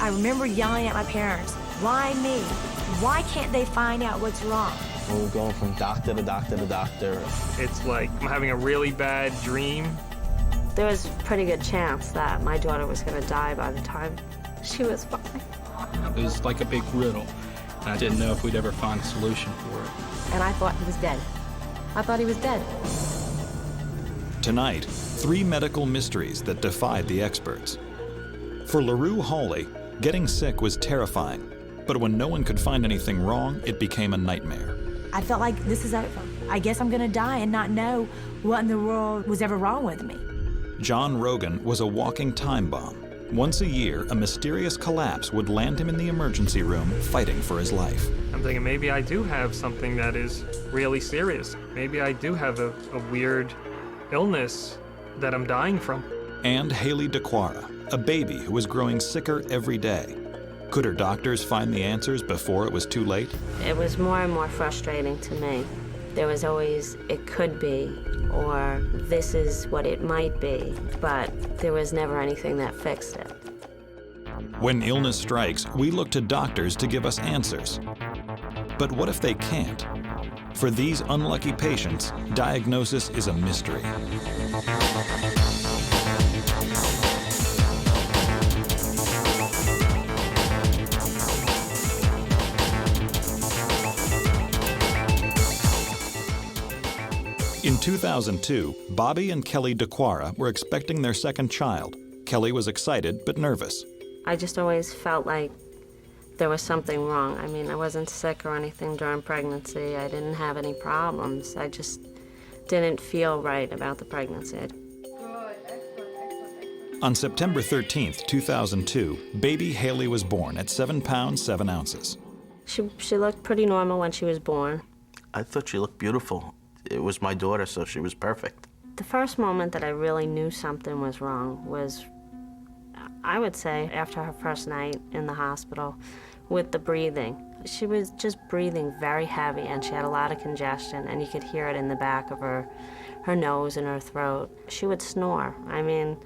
I remember yelling at my parents, why me? Why can't they find out what's wrong? We're going from doctor to doctor to doctor. It's like I'm having a really bad dream. There was a pretty good chance that my daughter was going to die by the time she was 5. It was like a big riddle. I didn't know if we'd ever find a solution for it. And I thought he was dead. I thought he was dead. Tonight, 3 medical mysteries that defied the experts. For Larue Hawley, getting sick was terrifying, but when no one could find anything wrong, it became a nightmare. I felt like this is over. I guess I'm gonna die and not know what in the world was ever wrong with me. John Rogan was a walking time bomb. Once a year, a mysterious collapse would land him in the emergency room fighting for his life. I'm thinking maybe I do have something that is really serious. Maybe I do have a weird illness that I'm dying from. And Haley Daquara, a baby who was growing sicker every day. Could her doctors find the answers before it was too late? It was more and more frustrating to me. There was always, it could be, or this is what it might be, but there was never anything that fixed it. When illness strikes, we look to doctors to give us answers. But what if they can't? For these unlucky patients, diagnosis is a mystery. In 2002, Bobby and Kelly Daquara were expecting their second child. Kelly was excited but nervous. I just always felt like there was something wrong. I mean, I wasn't sick or anything during pregnancy. I didn't have any problems. I just didn't feel right about the pregnancy. On September 13th, 2002, baby Haley was born at 7 pounds, 7 ounces. She looked pretty normal when she was born. I thought she looked beautiful. It was my daughter, so she was perfect. The first moment that I really knew something was wrong was, I would say, after her first night in the hospital with the breathing. She was just breathing very heavy, and she had a lot of congestion, and you could hear it in the back of her nose and her throat. She would snore. I mean,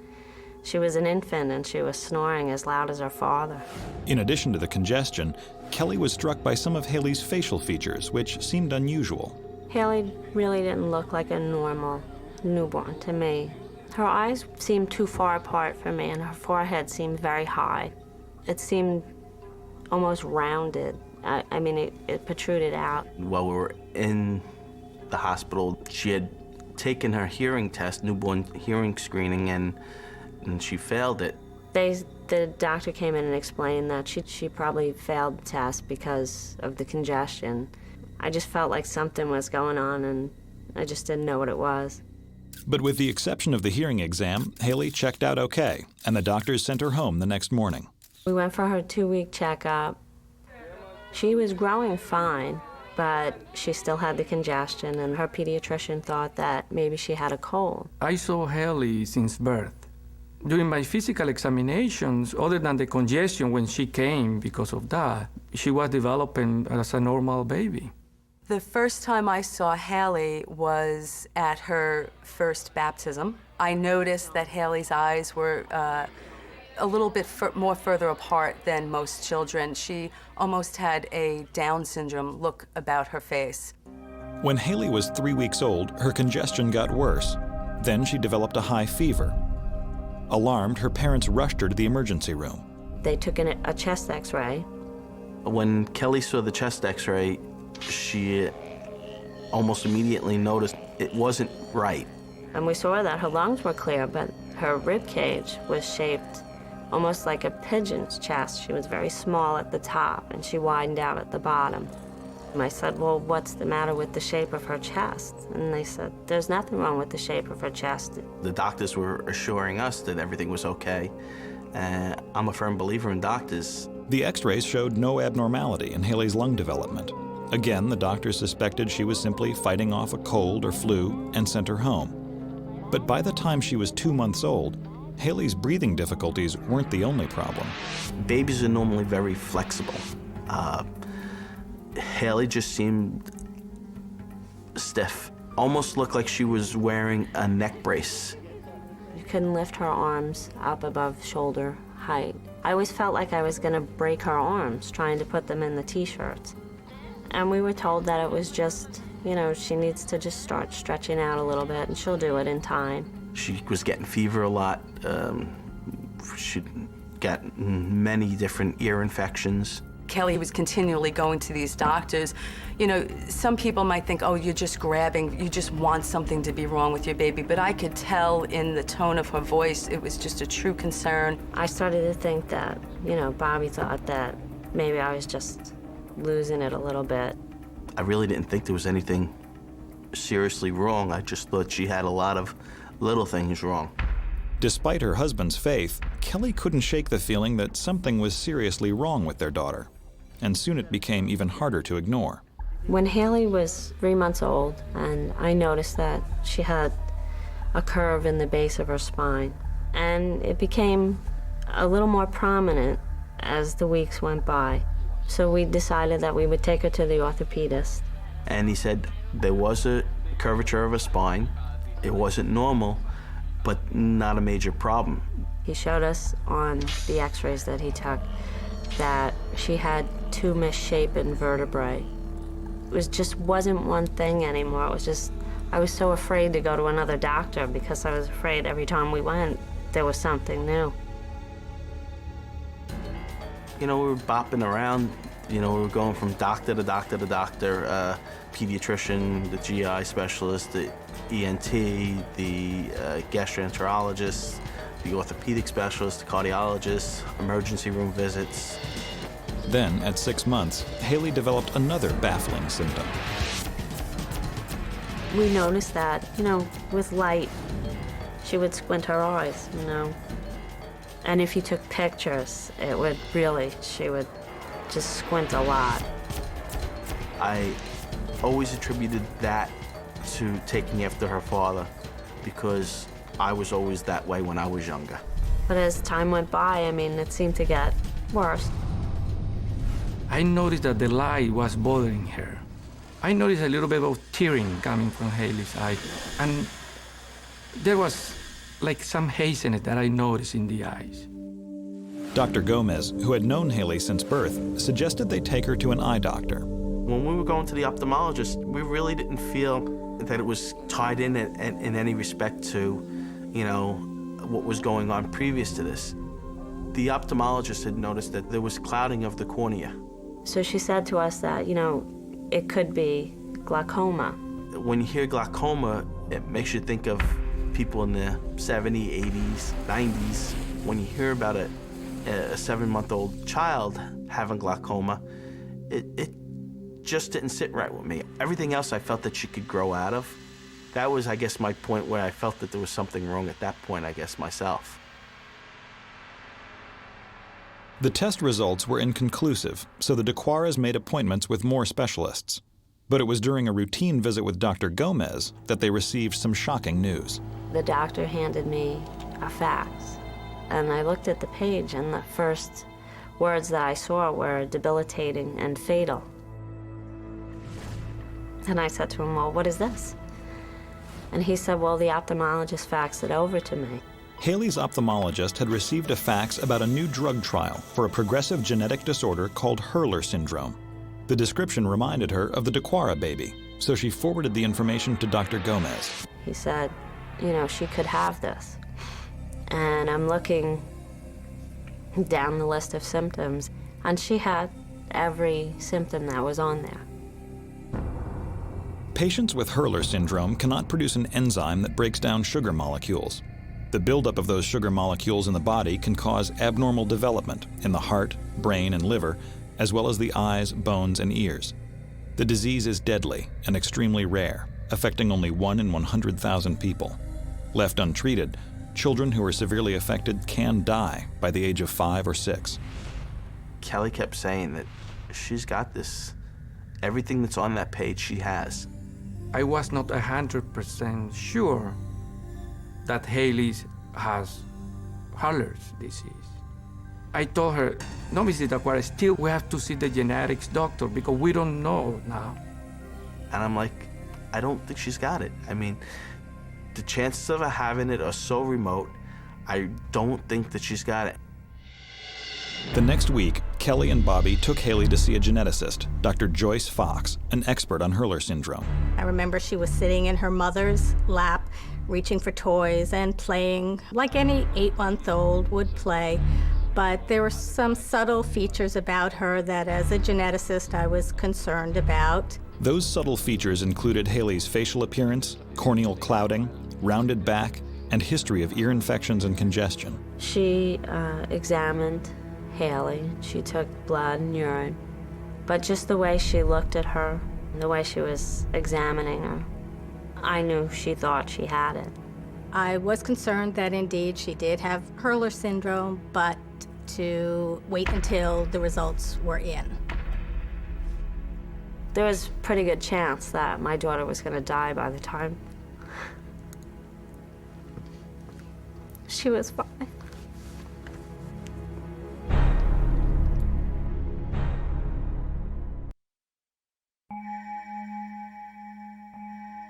she was an infant, and she was snoring as loud as her father. In addition to the congestion, Kelly was struck by some of Haley's facial features, which seemed unusual. Haley really didn't look like a normal newborn to me. Her eyes seemed too far apart for me, and her forehead seemed very high. It seemed almost rounded. I mean, it protruded out. While we were in the hospital, she had taken her hearing test, newborn hearing screening, and she failed it. The doctor came in and explained that she probably failed the test because of the congestion. I just felt like something was going on, and I just didn't know what it was. But with the exception of the hearing exam, Haley checked out okay, and the doctors sent her home the next morning. We went for her 2-week checkup. She was growing fine, but she still had the congestion, and her pediatrician thought that maybe she had a cold. I saw Haley since birth. During my physical examinations, other than the congestion when she came because of that, she was developing as a normal baby. The first time I saw Haley was at her first baptism. I noticed that Haley's eyes were a little bit more further apart than most children. She almost had a Down syndrome look about her face. When Haley was 3 weeks old, her congestion got worse. Then she developed a high fever. Alarmed, her parents rushed her to the emergency room. They took a chest x-ray. When Kelly saw the chest x-ray, she almost immediately noticed it wasn't right. And we saw that her lungs were clear, but her rib cage was shaped almost like a pigeon's chest. She was very small at the top, and she widened out at the bottom. And I said, well, what's the matter with the shape of her chest? And they said, there's nothing wrong with the shape of her chest. The doctors were assuring us that everything was okay. I'm a firm believer in doctors. The x-rays showed no abnormality in Haley's lung development. Again, the doctors suspected she was simply fighting off a cold or flu and sent her home. But by the time she was 2 months old, Haley's breathing difficulties weren't the only problem. Babies are normally very flexible. Haley just seemed stiff. Almost looked like she was wearing a neck brace. You couldn't lift her arms up above shoulder height. I always felt like I was gonna break her arms trying to put them in the t-shirts. And we were told that it was just, you know, she needs to just start stretching out a little bit and she'll do it in time. She was getting fever a lot. She got many different ear infections. Kelly was continually going to these doctors. You know, some people might think, oh, you're just grabbing, you just want something to be wrong with your baby, but I could tell in the tone of her voice, it was just a true concern. I started to think that, you know, Bobby thought that maybe I was just losing it a little bit. I really didn't think there was anything seriously wrong. I just thought she had a lot of little things wrong. Despite her husband's faith, Kelly couldn't shake the feeling that something was seriously wrong with their daughter, and soon it became even harder to ignore. When Haley was 3 months old, and I noticed that she had a curve in the base of her spine, and it became a little more prominent as the weeks went by. So we decided that we would take her to the orthopedist. And he said there was a curvature of her spine. It wasn't normal, but not a major problem. He showed us on the x-rays that he took that she had 2 misshapen vertebrae. It just wasn't one thing anymore. It was just, I was so afraid to go to another doctor because I was afraid every time we went, there was something new. You know, we were bopping around. You know, we were going from doctor to doctor to doctor, pediatrician, the GI specialist, the ENT, the gastroenterologist, the orthopedic specialist, the cardiologist, emergency room visits. Then, at 6 months, Haley developed another baffling symptom. We noticed that, you know, with light, she would squint her eyes, you know. And if you took pictures, it would really, she would just squint a lot. I always attributed that to taking after her father because I was always that way when I was younger. But as time went by, I mean, it seemed to get worse. I noticed that the light was bothering her. I noticed a little bit of tearing coming from Haley's eye. And there was like some haziness that I noticed in the eyes. Dr. Gomez, who had known Haley since birth, suggested they take her to an eye doctor. When we were going to the ophthalmologist, we really didn't feel that it was tied in any respect to, you know, what was going on previous to this. The ophthalmologist had noticed that there was clouding of the cornea. So she said to us that, you know, it could be glaucoma. When you hear glaucoma, it makes you think of people in the 70s, 80s, 90s. When you hear about a 7-month-old child having glaucoma, it just didn't sit right with me. Everything else I felt that she could grow out of. That was, I guess, my point where I felt that there was something wrong at that point, I guess, myself. The test results were inconclusive, so the Daquaras made appointments with more specialists. But it was during a routine visit with Dr. Gomez that they received some shocking news. The doctor handed me a fax, and I looked at the page, and the first words that I saw were debilitating and fatal. And I said to him, well, what is this? And he said, well, the ophthalmologist faxed it over to me. Haley's ophthalmologist had received a fax about a new drug trial for a progressive genetic disorder called Hurler syndrome. The description reminded her of the Daquara baby, so she forwarded the information to Dr. Gomez. He said, you know, she could have this. And I'm looking down the list of symptoms, and she had every symptom that was on there. Patients with Hurler syndrome cannot produce an enzyme that breaks down sugar molecules. The buildup of those sugar molecules in the body can cause abnormal development in the heart, brain, and liver, as well as the eyes, bones, and ears. The disease is deadly and extremely rare, affecting only 1 in 100,000 people. Left untreated, children who are severely affected can die by the age of 5 or 6. Kelly kept saying that she's got this. Everything that's on that page, she has. I was not 100% sure that Haley has Hurler's disease. I told her, no, Mrs. Daquara, still we have to see the genetics doctor because we don't know now. And I'm like, I don't think she's got it. I mean, the chances of her having it are so remote, I don't think that she's got it. The next week, Kelly and Bobby took Haley to see a geneticist, Dr. Joyce Fox, an expert on Hurler syndrome. I remember she was sitting in her mother's lap, reaching for toys and playing like any 8-month-old would play. But there were some subtle features about her that as a geneticist I was concerned about. Those subtle features included Haley's facial appearance, corneal clouding, rounded back, and history of ear infections and congestion. She examined Haley. She took blood and urine. But just the way she looked at her, the way she was examining her, I knew she thought she had it. I was concerned that indeed she did have Hurler syndrome, but to wait until the results were in. There was a pretty good chance that my daughter was going to die by the time she was 5.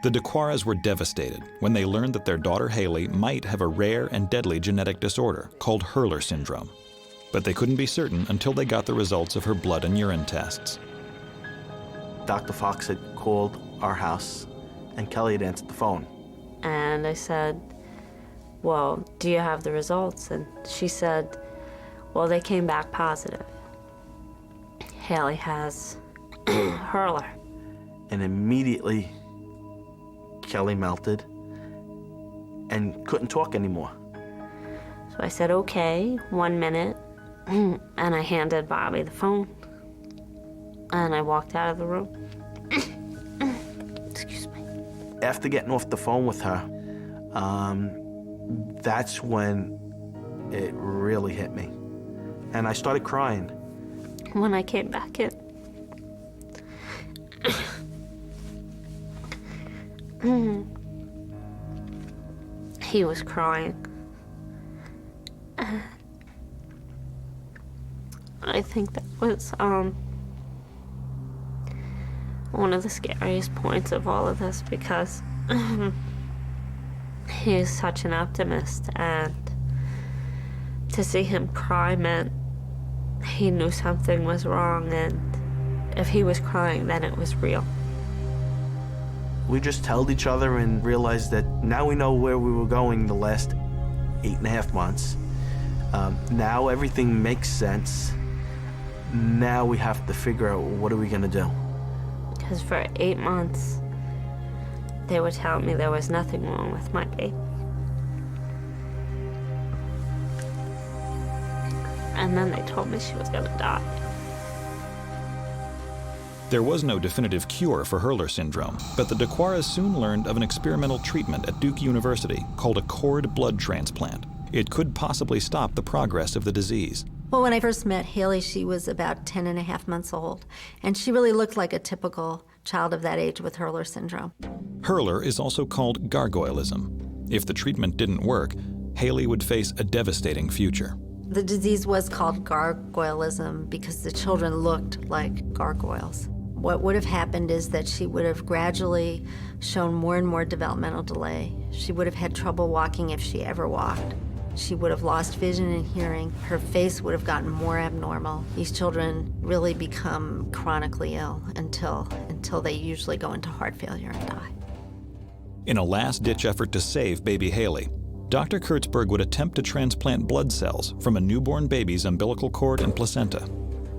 The Daquaras were devastated when they learned that their daughter Haley might have a rare and deadly genetic disorder called Hurler syndrome. But they couldn't be certain until they got the results of her blood and urine tests. Dr. Fox had called our house, and Kelly had answered the phone. And I said, well, do you have the results? And she said, well, they came back positive. Haley has Hurler. And immediately, Kelly melted and couldn't talk anymore. So I said, okay, 1 minute. And I handed Bobby the phone. And I walked out of the room. Excuse me. After getting off the phone with her, that's when it really hit me. And I started crying. When I came back in, he was crying. I think that was one of the scariest points of all of this, because he is such an optimist, and to see him cry meant he knew something was wrong, and if he was crying, then it was real. We just held each other and realized that now we know where we were going the last 8.5 months. Now everything makes sense. Now we have to figure out, what are we gonna do? Because for 8 months, they were telling me there was nothing wrong with my baby. And then they told me she was gonna die. There was no definitive cure for Hurler syndrome, but the Daquaras soon learned of an experimental treatment at Duke University called a cord blood transplant. It could possibly stop the progress of the disease. Well, when I first met Haley, she was about 10.5 months old, and she really looked like a typical child of that age with Hurler syndrome. Hurler is also called gargoylism. If the treatment didn't work, Haley would face a devastating future. The disease was called gargoylism because the children looked like gargoyles. What would have happened is that she would have gradually shown more and more developmental delay. She would have had trouble walking if she ever walked. She would have lost vision and hearing. Her face would have gotten more abnormal. These children really become chronically ill until they usually go into heart failure and die. In a last-ditch effort to save baby Haley, Dr. Kurtzberg would attempt to transplant blood cells from a newborn baby's umbilical cord and placenta.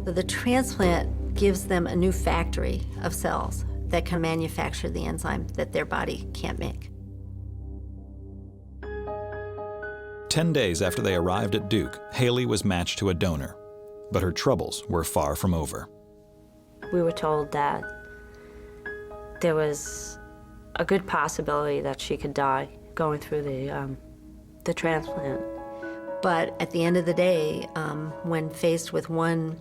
The transplant gives them a new factory of cells that can manufacture the enzyme that their body can't make. 10 days after they arrived at Duke, Haley was matched to a donor, but her troubles were far from over. We were told that there was a good possibility that she could die going through the transplant. But at the end of the day, when faced with one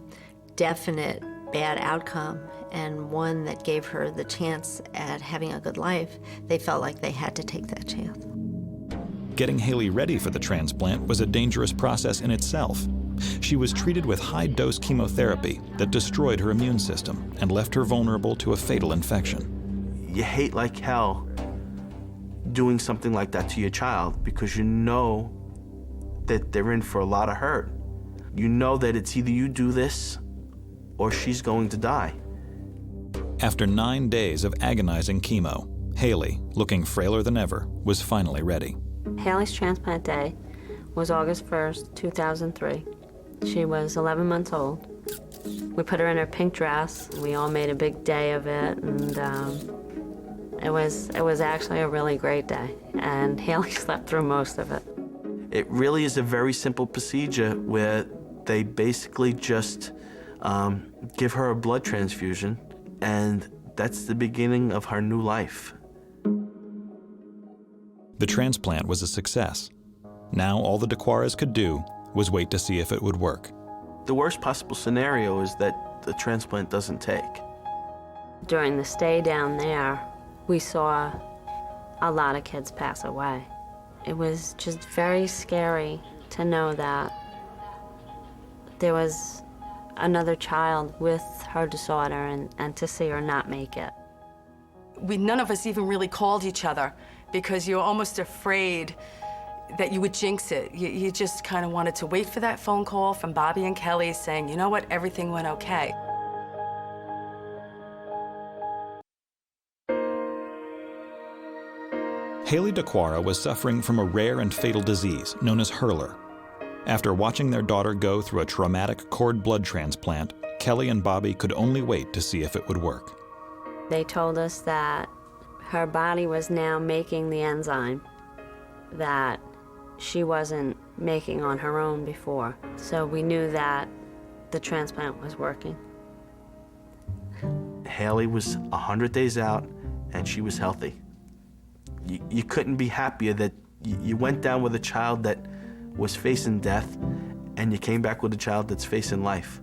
definite bad outcome and one that gave her the chance at having a good life, they felt like they had to take that chance. Getting Haley ready for the transplant was a dangerous process in itself. She was treated with high-dose chemotherapy that destroyed her immune system and left her vulnerable to a fatal infection. You hate like hell doing something like that to your child because you know that they're in for a lot of hurt. You know that it's either you do this or she's going to die. After 9 days of agonizing chemo, Haley, looking frailer than ever, was finally ready. Haley's transplant day was August 1st, 2003. She was 11 months old. We put her in her pink dress. We all made a big day of it, and it was actually a really great day, and Haley slept through most of it. It really is a very simple procedure where they basically just give her a blood transfusion, and that's the beginning of her new life. The transplant was a success. Now all the Daquaras could do was wait to see if it would work. The worst possible scenario is that the transplant doesn't take. During the stay down there, we saw a lot of kids pass away. It was just very scary to know that there was another child with her disorder and to see her not make it. None of us even really called each other because you're almost afraid that you would jinx it. You just kind of wanted to wait for that phone call from Bobby and Kelly saying, you know what, everything went okay. Haley Daquara was suffering from a rare and fatal disease known as Hurler. After watching their daughter go through a traumatic cord blood transplant, Kelly and Bobby could only wait to see if it would work. They told us that her body was now making the enzyme that she wasn't making on her own before. So we knew that the transplant was working. Haley was 100 days out, and she was healthy. You couldn't be happier that you went down with a child that was facing death, and you came back with a child that's facing life.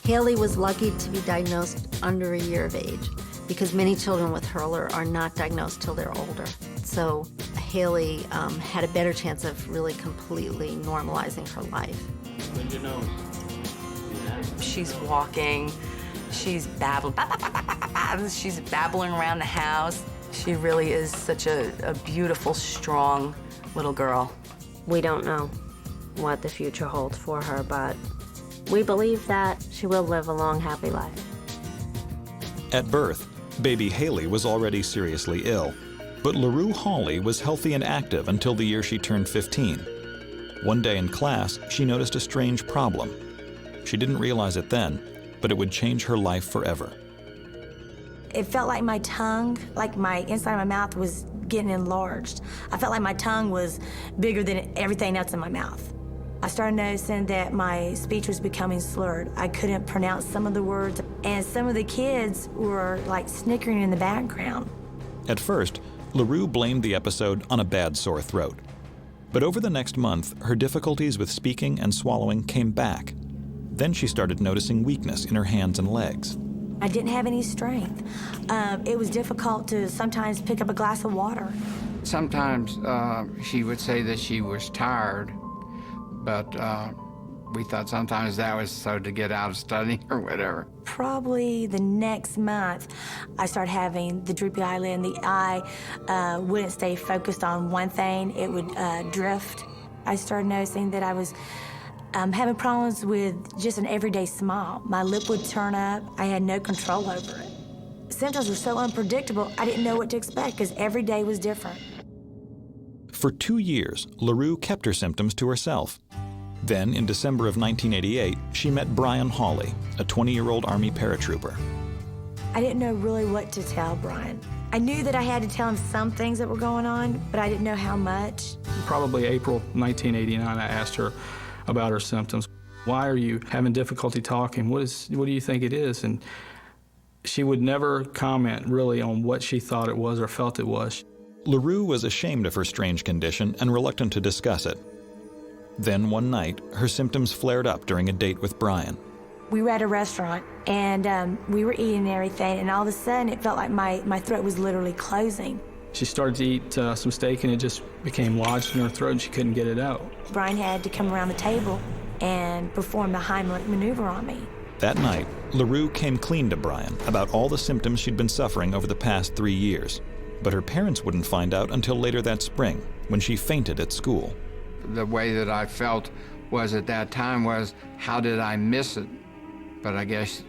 Haley was lucky to be diagnosed under a year of age because many children with Hurler are not diagnosed till they're older. So Haley had a better chance of really completely normalizing her life. She's walking, she's babbling, she's babbling around the house. She really is such a beautiful, strong little girl. We don't know what the future holds for her, but we believe that she will live a long, happy life. At birth, baby Haley was already seriously ill, but Larue Hawley was healthy and active until the year she turned 15. One day in class, she noticed a strange problem. She didn't realize it then, but it would change her life forever. It felt like my tongue, like my inside of my mouth was getting enlarged. I felt like my tongue was bigger than everything else in my mouth. I started noticing that my speech was becoming slurred. I couldn't pronounce some of the words, and some of the kids were like snickering in the background. At first, Larue blamed the episode on a bad sore throat. But over the next month, her difficulties with speaking and swallowing came back. Then she started noticing weakness in her hands and legs. I didn't have any strength. It was difficult to sometimes pick up a glass of water. Sometimes she would say that she was tired, but we thought sometimes that was so to get out of studying or whatever. Probably the next month, I started having the droopy eyelid, and the eye wouldn't stay focused on one thing. It would drift. I started noticing that I was having problems with just an everyday smile. My lip would turn up. I had no control over it. Symptoms were so unpredictable, I didn't know what to expect because every day was different. For 2 years, Larue kept her symptoms to herself. Then, in December of 1988, she met Brian Hawley, a 20-year-old Army paratrooper. I didn't know really what to tell Brian. I knew that I had to tell him some things that were going on, but I didn't know how much. Probably April 1989, I asked her about her symptoms. Why are you having difficulty talking? What do you think it is? And she would never comment really on what she thought it was or felt it was. Larue was ashamed of her strange condition and reluctant to discuss it. Then one night, her symptoms flared up during a date with Brian. We were at a restaurant, and we were eating and everything, and all of a sudden it felt like my throat was literally closing. She started to eat some steak, and it just became lodged in her throat, and she couldn't get it out. Brian had to come around the table and perform the Heimlich maneuver on me. That night, Larue came clean to Brian about all the symptoms she'd been suffering over the past 3 years. But her parents wouldn't find out until later that spring, when she fainted at school. The way that I felt was at that time was, how did I miss it? But I guess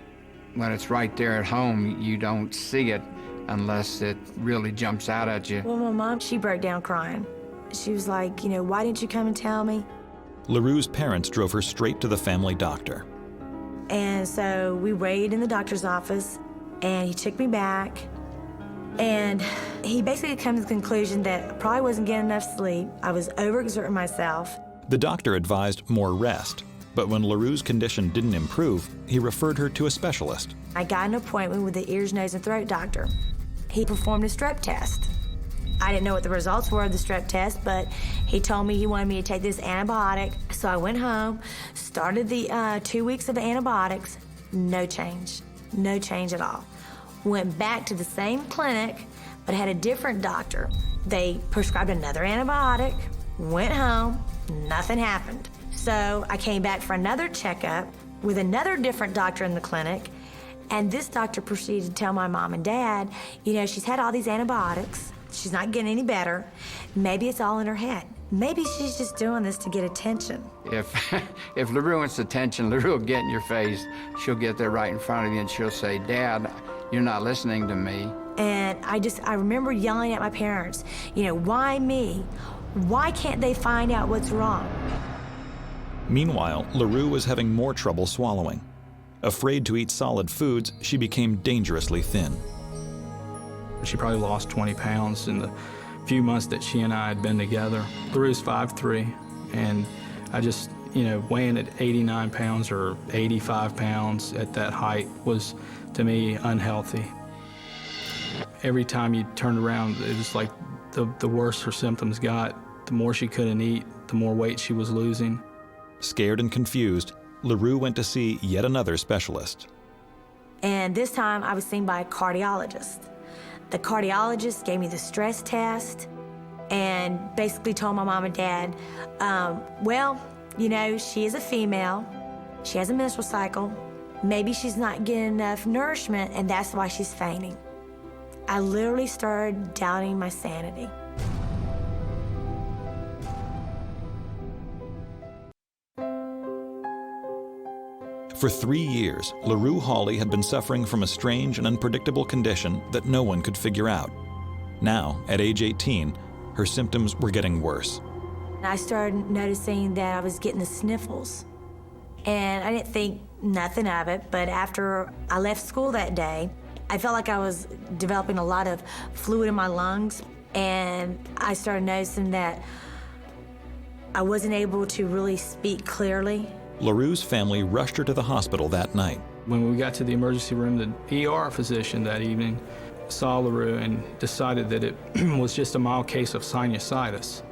when it's right there at home, you don't see it unless it really jumps out at you. Well, my mom, she broke down crying. She was like, why didn't you come and tell me? Larue's parents drove her straight to the family doctor. And so we waited in the doctor's office, and he took me back, and he basically came to the conclusion that I probably wasn't getting enough sleep. I was overexerting myself. The doctor advised more rest, but when Larue's condition didn't improve, he referred her to a specialist. I got an appointment with the ears, nose, and throat doctor. He performed a strep test. I didn't know what the results were of the strep test, but he told me he wanted me to take this antibiotic. So I went home, started the 2 weeks of antibiotics, no change at all. Went back to the same clinic, but had a different doctor. They prescribed another antibiotic, went home, nothing happened. So I came back for another checkup with another different doctor in the clinic, and this doctor proceeded to tell my mom and dad, she's had all these antibiotics, she's not getting any better, maybe it's all in her head. Maybe she's just doing this to get attention. If Larue wants attention, Larue will get in your face. She'll get there right in front of you and she'll say, "Dad, you're not listening to me." And I remember yelling at my parents, why me? Why can't they find out what's wrong? Meanwhile, Larue was having more trouble swallowing. Afraid to eat solid foods, she became dangerously thin. She probably lost 20 pounds in the few months that she and I had been together. Larue's 5'3", and I just, weighing at 89 pounds or 85 pounds at that height was, to me, unhealthy. Every time you turned around, it was like the worse her symptoms got. The more she couldn't eat, the more weight she was losing. Scared and confused, Larue went to see yet another specialist. And this time I was seen by a cardiologist. The cardiologist gave me the stress test and basically told my mom and dad, she is a female, she has a menstrual cycle, maybe she's not getting enough nourishment and that's why she's fainting. I literally started doubting my sanity. For 3 years, Larue Hawley had been suffering from a strange and unpredictable condition that no one could figure out. Now, at age 18, her symptoms were getting worse. I started noticing that I was getting the sniffles. And I didn't think nothing of it, but after I left school that day, I felt like I was developing a lot of fluid in my lungs, and I started noticing that I wasn't able to really speak clearly. Larue's family rushed her to the hospital that night. When we got to the emergency room, the ER physician that evening saw Larue and decided that it was just a mild case of sinusitis.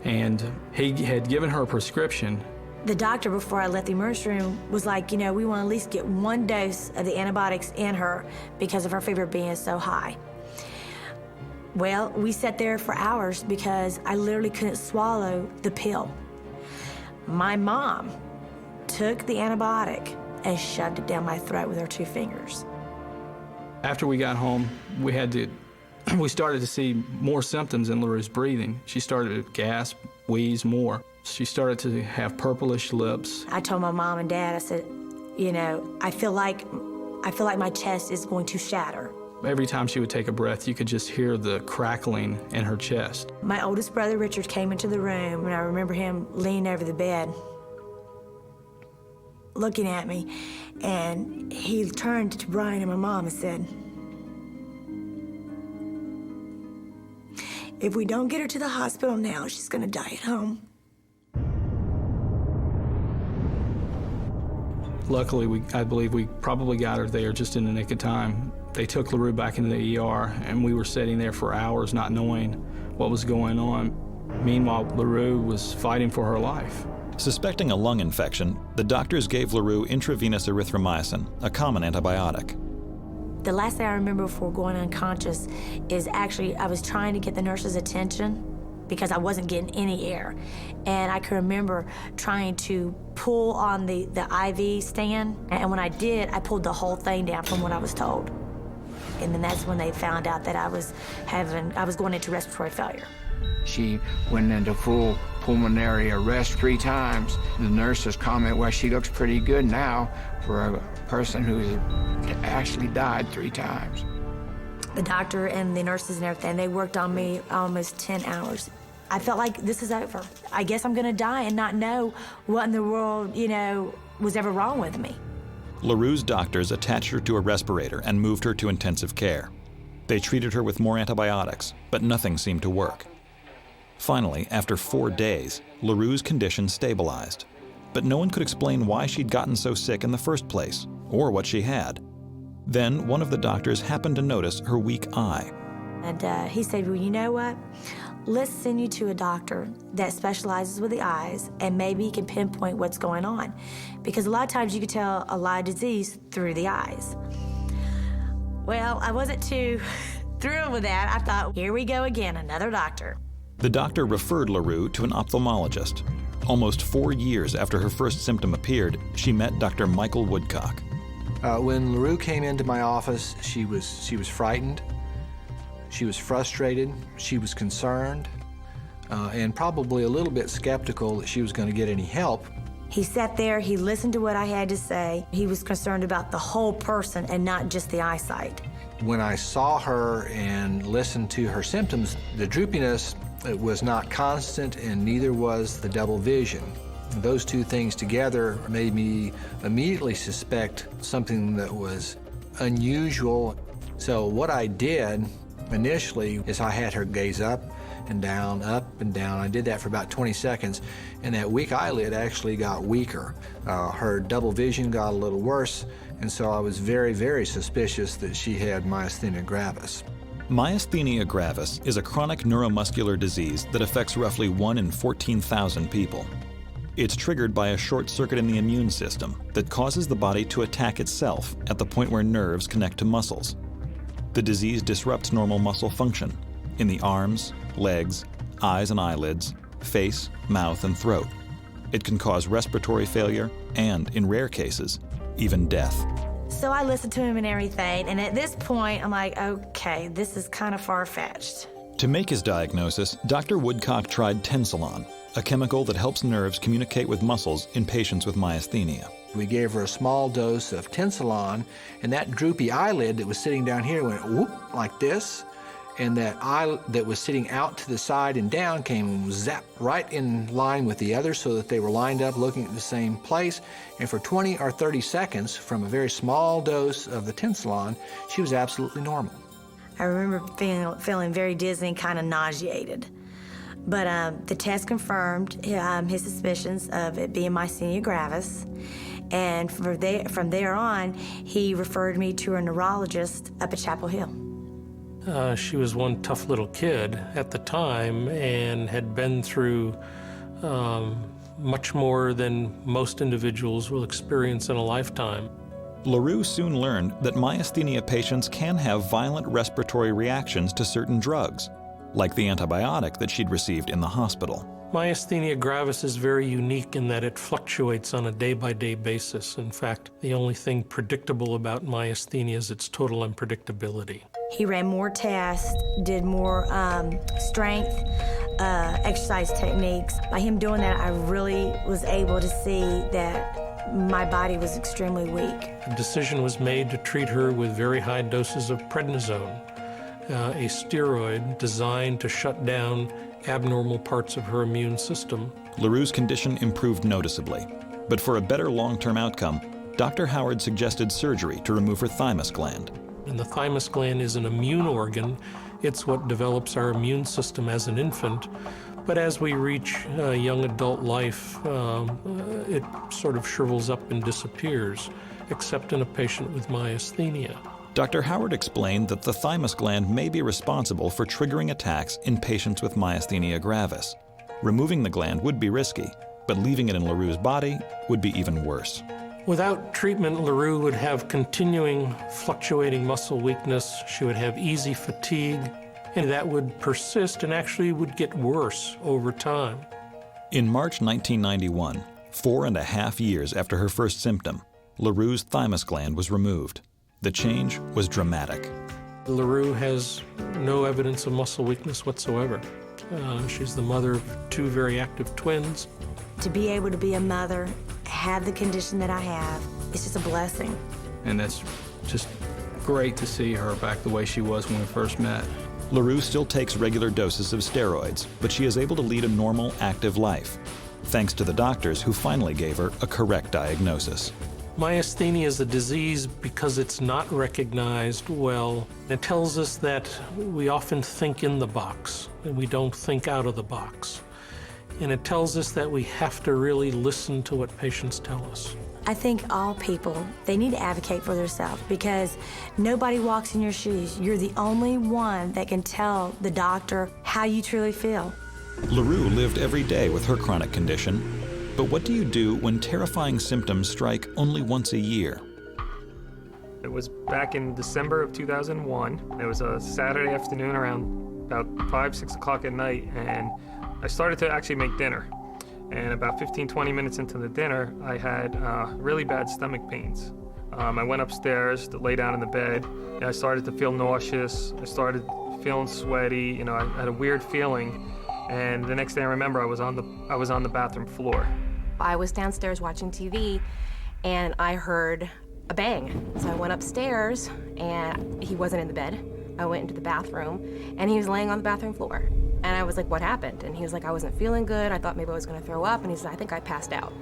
And he had given her a prescription. The doctor, before I left the emergency room, was like, we want to at least get 1 dose of the antibiotics in her because of her fever being so high. Well, we sat there for hours because I literally couldn't swallow the pill. My mom took the antibiotic and shoved it down my throat with her 2 fingers. After we got home, we started to see more symptoms in Larue's breathing. She started to gasp, wheeze more. She started to have purplish lips. I told my mom and dad, I said, I feel like my chest is going to shatter. Every time she would take a breath, you could just hear the crackling in her chest. My oldest brother, Richard, came into the room, and I remember him leaning over the bed, looking at me, and he turned to Brian and my mom and said, "If we don't get her to the hospital now, she's gonna die at home." Luckily, I believe we probably got her there just in the nick of time. They took Larue back into the ER, and we were sitting there for hours not knowing what was going on. Meanwhile, Larue was fighting for her life. Suspecting a lung infection, the doctors gave Larue intravenous erythromycin, a common antibiotic. The last thing I remember before going unconscious is actually I was trying to get the nurse's attention because I wasn't getting any air. And I can remember trying to pull on the IV stand, and when I did, I pulled the whole thing down from what I was told. And then that's when they found out that I was going into respiratory failure. She went into full pulmonary arrest 3 times. The nurses comment, well, she looks pretty good now for a person who's actually died 3 times. The doctor and the nurses and everything, they worked on me almost 10 hours. I felt like this is over. I guess I'm gonna die and not know what in the world, was ever wrong with me. Larue's doctors attached her to a respirator and moved her to intensive care. They treated her with more antibiotics, but nothing seemed to work. Finally, after 4 days, Larue's condition stabilized. But no one could explain why she'd gotten so sick in the first place, or what she had. Then, one of the doctors happened to notice her weak eye. And he said, well, you know what? Let's send you to a doctor that specializes with the eyes, and maybe he can pinpoint what's going on. Because a lot of times you can tell a lot of disease through the eyes. Well, I wasn't too thrilled with that. I thought, here we go again, another doctor. The doctor referred Larue to an ophthalmologist. Almost 4 years after her first symptom appeared, she met Dr. Michael Woodcock. When Larue came into my office, she was frightened. She was frustrated. She was concerned, and probably a little bit skeptical that she was going to get any help. He sat there, he listened to what I had to say. He was concerned about the whole person and not just the eyesight. When I saw her and listened to her symptoms, the droopiness was not constant, and neither was the double vision. Those 2 things together made me immediately suspect something that was unusual. So what I did initially is I had her gaze up and down, up and down. I did that for about 20 seconds, and that weak eyelid actually got weaker. Her double vision got a little worse, and so I was very, very suspicious that she had myasthenia gravis. Myasthenia gravis is a chronic neuromuscular disease that affects roughly 1 in 14,000 people. It's triggered by a short circuit in the immune system that causes the body to attack itself at the point where nerves connect to muscles. The disease disrupts normal muscle function in the arms, legs, eyes and eyelids, face, mouth, and throat. It can cause respiratory failure and, in rare cases, even death. So I listened to him and everything, and at this point, I'm like, okay, this is kind of far-fetched. To make his diagnosis, Dr. Woodcock tried Tensilon, a chemical that helps nerves communicate with muscles in patients with myasthenia. We gave her a small dose of Tensilon, and that droopy eyelid that was sitting down here went whoop like this, and that eye that was sitting out to the side and down came zap right in line with the other so that they were lined up looking at the same place. And for 20 or 30 seconds, from a very small dose of the Tensilon, she was absolutely normal. I remember feeling very dizzy and kind of nauseated. But the test confirmed his suspicions of it being myasthenia gravis. And from there on, he referred me to a neurologist up at Chapel Hill. She was one tough little kid at the time and had been through much more than most individuals will experience in a lifetime. Larue soon learned that myasthenia patients can have violent respiratory reactions to certain drugs, like the antibiotic that she'd received in the hospital. Myasthenia gravis is very unique in that it fluctuates on a day-by-day basis. In fact, the only thing predictable about myasthenia is its total unpredictability. He ran more tests, did more strength, exercise techniques. By him doing that, I really was able to see that my body was extremely weak. A decision was made to treat her with very high doses of prednisone, a steroid designed to shut down abnormal parts of her immune system. Larue's condition improved noticeably, but for a better long-term outcome, Dr. Howard suggested surgery to remove her thymus gland. And the thymus gland is an immune organ. It's what develops our immune system as an infant. But as we reach young adult life, it sort of shrivels up and disappears, except in a patient with myasthenia. Dr. Howard explained that the thymus gland may be responsible for triggering attacks in patients with myasthenia gravis. Removing the gland would be risky, but leaving it in Larue's body would be even worse. Without treatment, Larue would have continuing fluctuating muscle weakness. She would have easy fatigue, and that would persist and actually would get worse over time. In March 1991, 4.5 years after her first symptom, Larue's thymus gland was removed. The change was dramatic. Larue has no evidence of muscle weakness whatsoever. She's the mother of 2 very active twins. To be able to be a mother, have the condition that I have, it's just a blessing. And that's just great to see her back the way she was when we first met. Larue still takes regular doses of steroids, but she is able to lead a normal, active life, thanks to the doctors who finally gave her a correct diagnosis. Myasthenia is a disease because it's not recognized well. It tells us that we often think in the box, and we don't think out of the box. And it tells us that we have to really listen to what patients tell us. I think all people, they need to advocate for themselves because nobody walks in your shoes. You're the only one that can tell the doctor how you truly feel. Larue lived every day with her chronic condition, but what do you do when terrifying symptoms strike only once a year? It was back in December of 2001. It was a Saturday afternoon around about 5, 6 o'clock at night, and I started to actually make dinner. And about 15, 20 minutes into the dinner, I had really bad stomach pains. I went upstairs to lay down in the bed, and I started to feel nauseous. I started feeling sweaty. You know, I had a weird feeling. And the next thing I remember, I was on the bathroom floor. I was downstairs watching TV, and I heard a bang. So I went upstairs, and he wasn't in the bed. I went into the bathroom, and he was laying on the bathroom floor. And I was like, what happened? And he was like, I wasn't feeling good. I thought maybe I was gonna throw up. And he said, I think I passed out.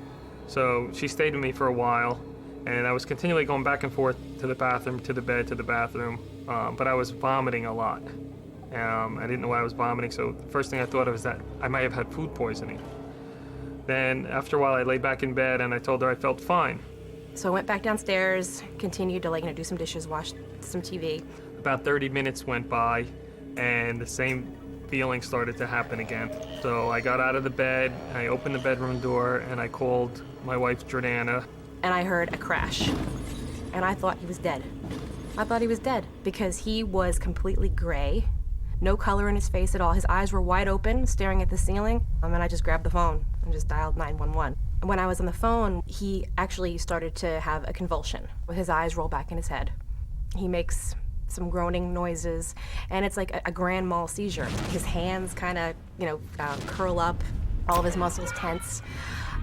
So she stayed with me for a while, and I was continually going back and forth to the bathroom, to the bed, to the bathroom, but I was vomiting a lot. I didn't know why I was vomiting, so the first thing I thought of was that I might have had food poisoning. Then after a while, I lay back in bed, and I told her I felt fine. So I went back downstairs, continued to do some dishes, watch some TV. About 30 minutes went by, and the same feeling started to happen again. So I got out of the bed, I opened the bedroom door, and I called my wife, Jordana. And I heard a crash, and I thought he was dead. I thought he was dead because he was completely gray, no color in his face at all. His eyes were wide open, staring at the ceiling, and I just grabbed the phone and just dialed 911. When I was on the phone, he actually started to have a convulsion with his eyes roll back in his head. He makes some groaning noises, and it's like a grand mal seizure. His hands kind of, curl up, all of his muscles tense.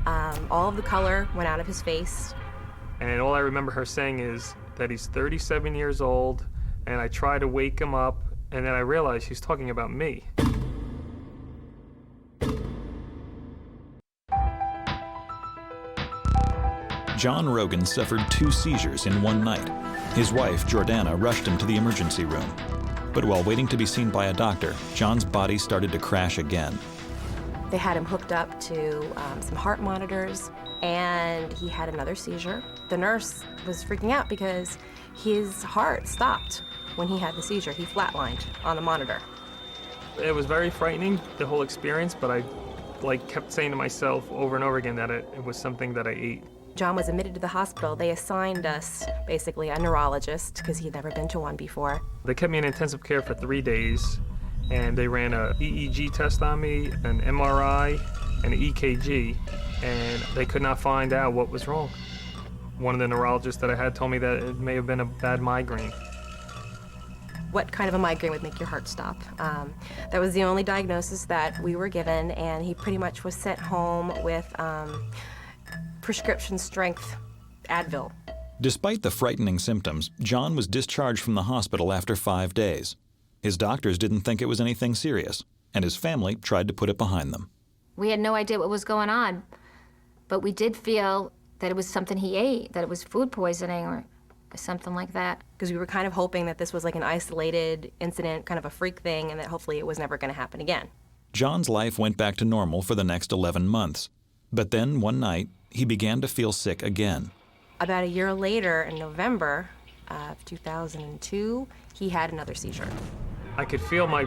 All of the color went out of his face. And all I remember her saying is that he's 37 years old, and I try to wake him up, and then I realized she's talking about me. John Rogan suffered 2 seizures in one night. His wife, Jordana, rushed him to the emergency room. But while waiting to be seen by a doctor, John's body started to crash again. They had him hooked up to some heart monitors, and he had another seizure. The nurse was freaking out because his heart stopped when he had the seizure. He flatlined on the monitor. It was very frightening, the whole experience, but I kept saying to myself over and over again that it was something that I ate. John was admitted to the hospital. They assigned us basically a neurologist because he'd never been to one before. They kept me in intensive care for 3 days, and they ran a EEG test on me, an MRI, and an EKG, and they could not find out what was wrong. One of the neurologists that I had told me that it may have been a bad migraine. What kind of a migraine would make your heart stop? That was the only diagnosis that we were given, and he pretty much was sent home with prescription strength Advil. Despite the frightening symptoms, John was discharged from the hospital after 5 days. His doctors didn't think it was anything serious, and his family tried to put it behind them. We had no idea what was going on, but we did feel that it was something he ate, that it was food poisoning or something like that. Because we were kind of hoping that this was like an isolated incident, kind of a freak thing, and that hopefully it was never going to happen again. John's life went back to normal for the next 11 months. But then, one night, he began to feel sick again. About a year later, in November of 2002, he had another seizure. I could feel my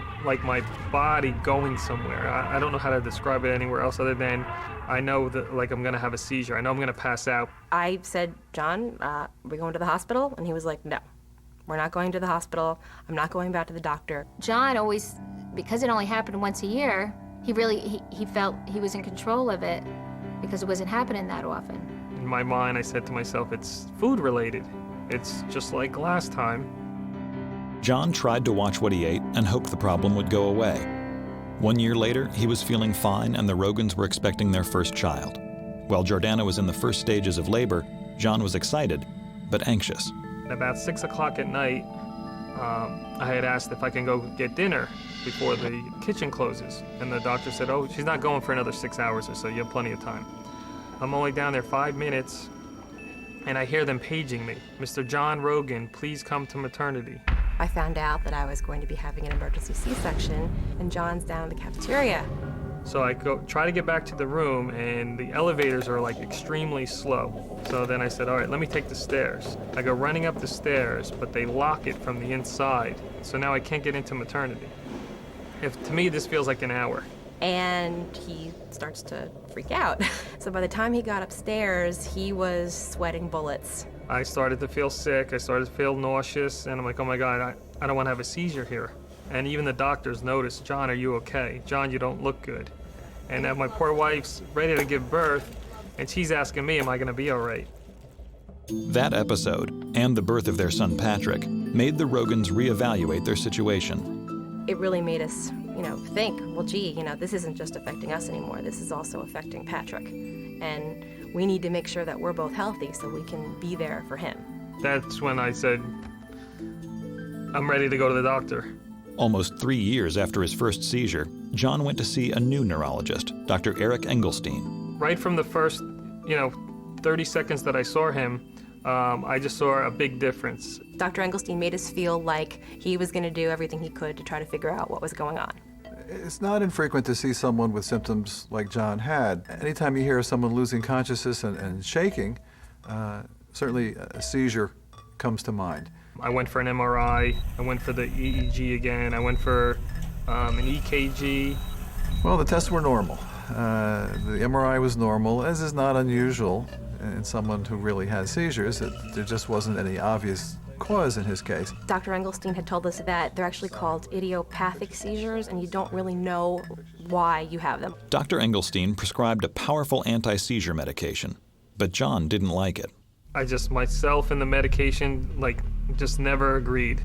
body going somewhere. I don't know how to describe it anywhere else other than I know that I'm gonna have a seizure. I know I'm gonna pass out. I said, John, we're going to the hospital? And he was like, no, we're not going to the hospital. I'm not going back to the doctor. John always, because it only happened once a year, he felt he was in control of it because it wasn't happening that often. In my mind, I said to myself, it's food related. It's just like last time. John tried to watch what he ate and hoped the problem would go away. 1 year later, he was feeling fine and the Rogans were expecting their first child. While Jordana was in the first stages of labor, John was excited, but anxious. About 6 o'clock at night, I had asked if I can go get dinner before the kitchen closes. And the doctor said, oh, she's not going for another 6 hours or so, you have plenty of time. I'm only down there 5 minutes, and I hear them paging me. Mr. John Rogan, please come to maternity. I found out that I was going to be having an emergency C-section, and John's down in the cafeteria. So I try to get back to the room, and the elevators are like extremely slow. So then I said, all right, let me take the stairs. I go running up the stairs, but they lock it from the inside. So now I can't get into maternity. To me, this feels like an hour. And he starts to freak out. So by the time he got upstairs, he was sweating bullets. I started to feel sick, I started to feel nauseous, and I'm like, oh my God, I don't want to have a seizure here. And even the doctors noticed, John, are you okay? John, you don't look good. And now my poor wife's ready to give birth, and she's asking me, am I gonna be all right? That episode, and the birth of their son Patrick, made the Rogans reevaluate their situation. It really made us, think, well, gee, this isn't just affecting us anymore. This is also affecting Patrick. And we need to make sure that we're both healthy so we can be there for him. That's when I said, I'm ready to go to the doctor. Almost 3 years after his first seizure, John went to see a new neurologist, Dr. Eric Engelstein. Right from the first, 30 seconds that I saw him, I just saw a big difference. Dr. Engelstein made us feel like he was going to do everything he could to try to figure out what was going on. It's not infrequent to see someone with symptoms like John had. Anytime you hear someone losing consciousness and shaking, certainly a seizure comes to mind. I went for an MRI, I went for the EEG again, I went for an EKG. Well, the tests were normal. The MRI was normal, as is not unusual in someone who really has seizures. There just wasn't any obvious cause in his case. Dr. Engelstein had told us that they're actually called idiopathic seizures, and you don't really know why you have them. Dr. Engelstein prescribed a powerful anti-seizure medication, but John didn't like it. Myself and the medication, just never agreed.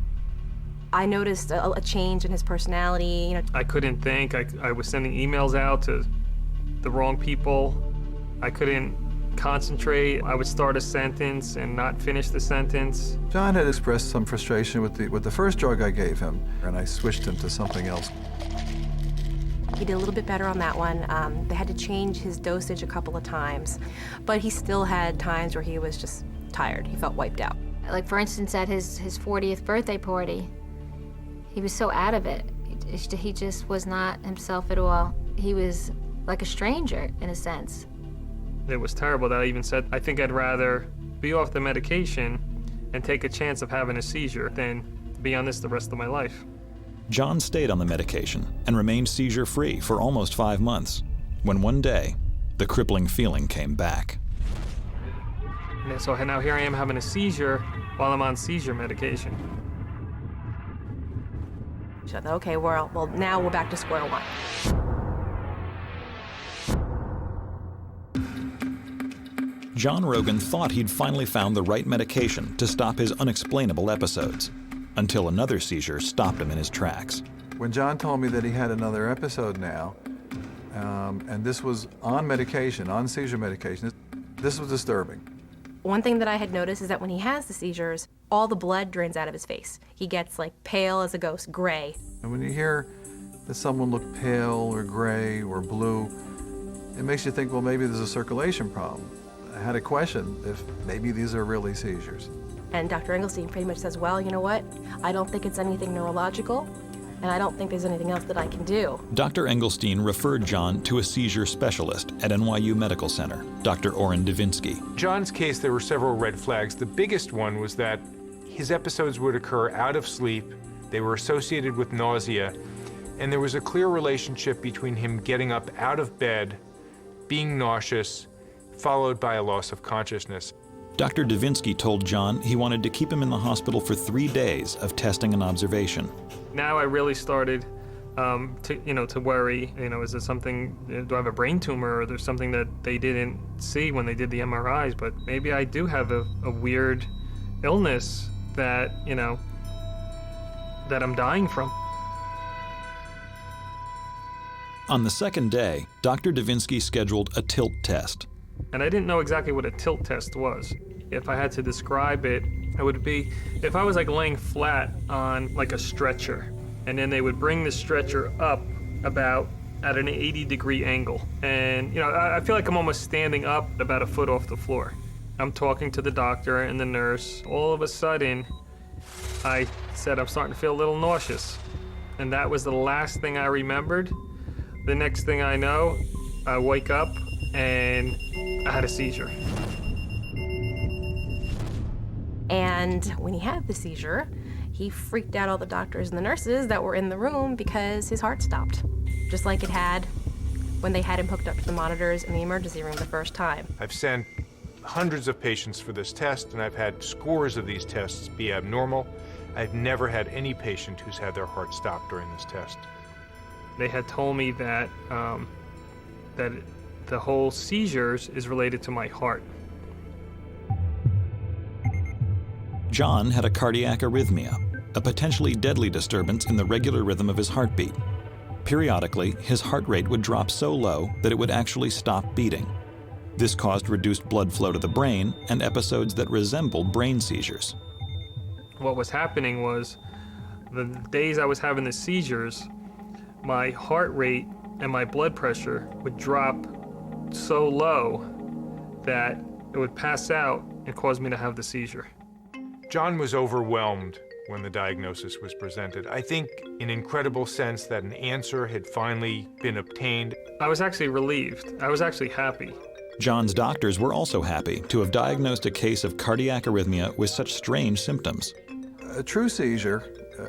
I noticed a change in his personality. I couldn't think. I was sending emails out to the wrong people. I couldn't concentrate. I would start a sentence and not finish the sentence. John had expressed some frustration with the first drug I gave him, and I switched him to something else. He did a little bit better on that one. They had to change his dosage a couple of times, but he still had times where he was just tired. He felt wiped out. Like, for instance, at his 40th birthday party, he was so out of it. He just was not himself at all. He was like a stranger, in a sense. It was terrible that I even said, I think I'd rather be off the medication and take a chance of having a seizure than be on this the rest of my life. John stayed on the medication and remained seizure-free for almost 5 months, when one day, the crippling feeling came back. And so now here I am having a seizure while I'm on seizure medication. So, okay, well, now we're back to square one. John Rogan thought he'd finally found the right medication to stop his unexplainable episodes, until another seizure stopped him in his tracks. When John told me that he had another episode now, and this was on medication, on seizure medication, this was disturbing. One thing that I had noticed is that when he has the seizures, all the blood drains out of his face. He gets pale as a ghost, gray. And when you hear that someone looked pale or gray or blue, it makes you think, well, maybe there's a circulation problem. I had a question if maybe these are really seizures. And Dr. Engelstein pretty much says, well, you know what? I don't think it's anything neurological, and I don't think there's anything else that I can do. Dr. Engelstein referred John to a seizure specialist at NYU Medical Center, Dr. Orrin Davinsky. John's case, there were several red flags. The biggest one was that his episodes would occur out of sleep, they were associated with nausea, and there was a clear relationship between him getting up out of bed, being nauseous, followed by a loss of consciousness. Dr. Davinsky told John he wanted to keep him in the hospital for 3 days of testing and observation. Now I really started to worry, is it something, do I have a brain tumor, or there's something that they didn't see when they did the MRIs, but maybe I do have a weird illness that, that I'm dying from. On the second day, Dr. Davinsky scheduled a tilt test. And I didn't know exactly what a tilt test was. If I had to describe it, it would be if I was like laying flat on like a stretcher, and then they would bring the stretcher up about at an 80-degree angle. And, you know, I feel like I'm almost standing up about a foot off the floor. I'm talking to the doctor and the nurse. All of a sudden, I said, I'm starting to feel a little nauseous. And that was the last thing I remembered. The next thing I know, I wake up and I had a seizure. And when he had the seizure, he freaked out all the doctors and the nurses that were in the room because his heart stopped, just like it had when they had him hooked up to the monitors in the emergency room the first time. I've sent hundreds of patients for this test, and I've had scores of these tests be abnormal. I've never had any patient who's had their heart stopped during this test. They had told me that, that the whole seizures is related to my heart. John had a cardiac arrhythmia, a potentially deadly disturbance in the regular rhythm of his heartbeat. Periodically, his heart rate would drop so low that it would actually stop beating. This caused reduced blood flow to the brain and episodes that resembled brain seizures. What was happening was, the days I was having the seizures, my heart rate and my blood pressure would drop so low that it would pass out and cause me to have the seizure. John was overwhelmed when the diagnosis was presented. I think in incredible sense that an answer had finally been obtained. I was actually relieved. I was actually happy. John's doctors were also happy to have diagnosed a case of cardiac arrhythmia with such strange symptoms. A true seizure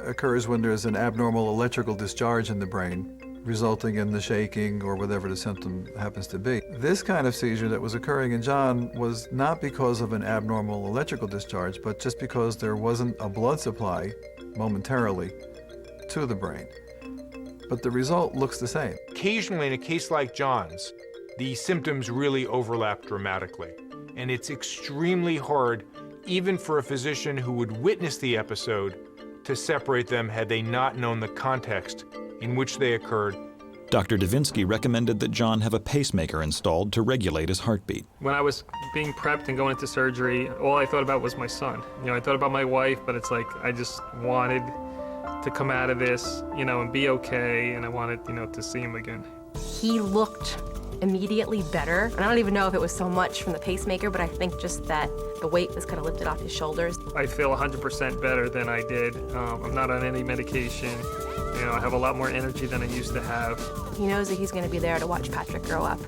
occurs when there's an abnormal electrical discharge in the brain, resulting in the shaking or whatever the symptom happens to be. This kind of seizure that was occurring in John was not because of an abnormal electrical discharge, but just because there wasn't a blood supply momentarily to the brain. But the result looks the same. Occasionally, in a case like John's, the symptoms really overlap dramatically. And it's extremely hard, even for a physician who would witness the episode, to separate them had they not known the context in which they occurred. Dr. Davinsky recommended that John have a pacemaker installed to regulate his heartbeat. When I was being prepped and going into surgery, all I thought about was my son. You know, I thought about my wife, but it's like I just wanted to come out of this, you know, and be okay, and I wanted, you know, to see him again. He looked immediately better, and I don't even know if it was so much from the pacemaker, but I think just that the weight was kind of lifted off his shoulders. I feel 100% better than I did. I'm not on any medication. You know, I have a lot more energy than I used to have. He knows that he's going to be there to watch Patrick grow up.